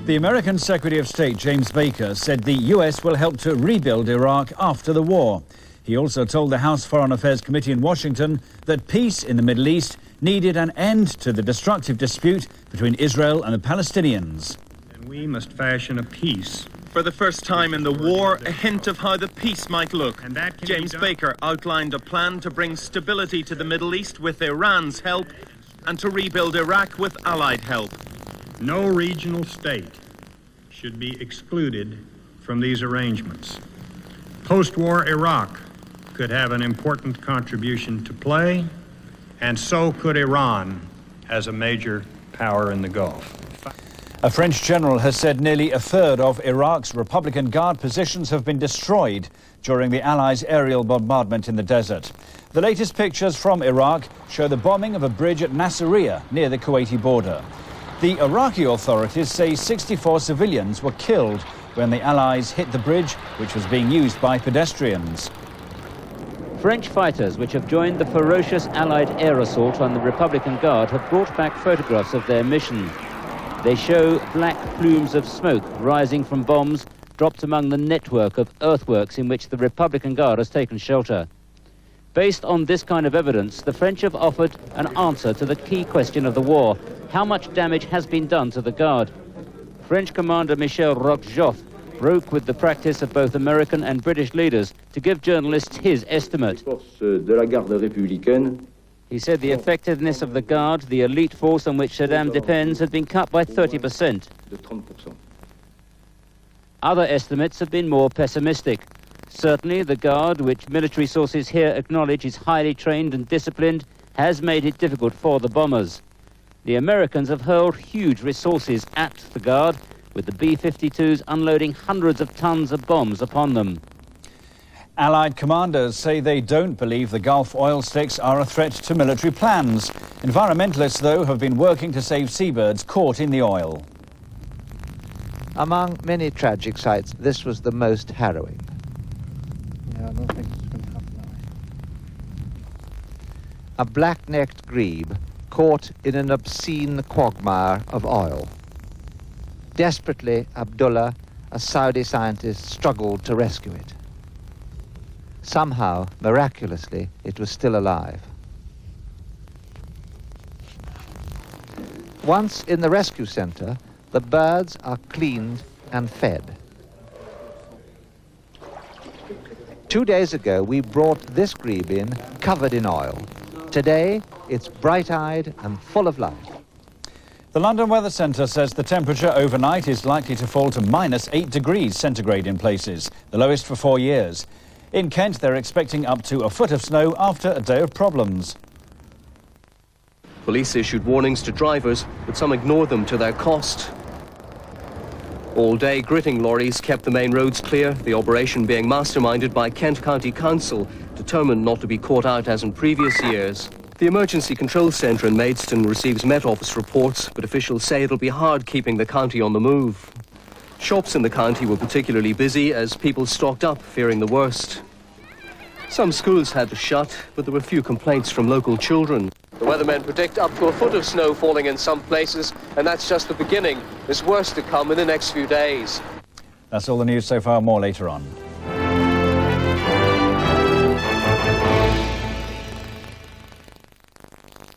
The American Secretary of State, James Baker, said the US will help to rebuild Iraq after the war. He also told the House Foreign Affairs Committee in Washington that peace in the Middle East needed an end to the destructive dispute between Israel and the Palestinians. And we must fashion a peace. For the first time in the war, a hint of how the peace might look. James Baker outlined a plan to bring stability to the Middle East with Iran's help and to rebuild Iraq with Allied help. No regional state should be excluded from these arrangements. Post-war Iraq could have an important contribution to play, and so could Iran as a major power in the Gulf. A French general has said nearly a third of Iraq's Republican Guard positions have been destroyed during the Allies' aerial bombardment in the desert. The latest pictures from Iraq show the bombing of a bridge at Nasiriyah near the Kuwaiti border. The Iraqi authorities say 64 civilians were killed when the Allies hit the bridge, which was being used by pedestrians. French fighters, which have joined the ferocious Allied air assault on the Republican Guard, have brought back photographs of their mission. They show black plumes of smoke rising from bombs dropped among the network of earthworks in which the Republican Guard has taken shelter. Based on this kind of evidence, the French have offered an answer to the key question of the war: how much damage has been done to the Guard? French Commander Michel Roquejoff broke with the practice of both American and British leaders to give journalists his estimate. He said the effectiveness of the Guard, the elite force on which Saddam depends, had been cut by 30%. Other estimates have been more pessimistic. Certainly, the Guard, which military sources here acknowledge is highly trained and disciplined, has made it difficult for the bombers. The Americans have hurled huge resources at the Guard, with the B-52s unloading hundreds of tons of bombs upon them. Allied commanders say they don't believe the Gulf oil slicks are a threat to military plans. Environmentalists, though, have been working to save seabirds caught in the oil. Among many tragic sights, this was the most harrowing. Yeah, I don't think it's going to happen now. A black-necked grebe caught in an obscene quagmire of oil. Desperately, Abdullah, a Saudi scientist, struggled to rescue it. Somehow, miraculously, it was still alive. Once in the rescue center, the birds are cleaned and fed. 2 days ago, we brought this grebe in, covered in oil. Today, it's bright-eyed and full of life. The London Weather Centre says the temperature overnight is likely to fall to -8 degrees centigrade in places, the lowest for 4 years. In Kent, they're expecting up to a foot of snow after a day of problems. Police issued warnings to drivers, but some ignored them to their cost. All day, gritting lorries kept the main roads clear, the operation being masterminded by Kent County Council, determined not to be caught out as in previous years. The Emergency Control Centre in Maidstone receives Met Office reports, but officials say it'll be hard keeping the county on the move. Shops in the county were particularly busy as people stocked up, fearing the worst. Some schools had to shut, but there were few complaints from local children. The weathermen predict up to a foot of snow falling in some places, and that's just the beginning. There's worse to come in the next few days. That's all the news so far. More later on.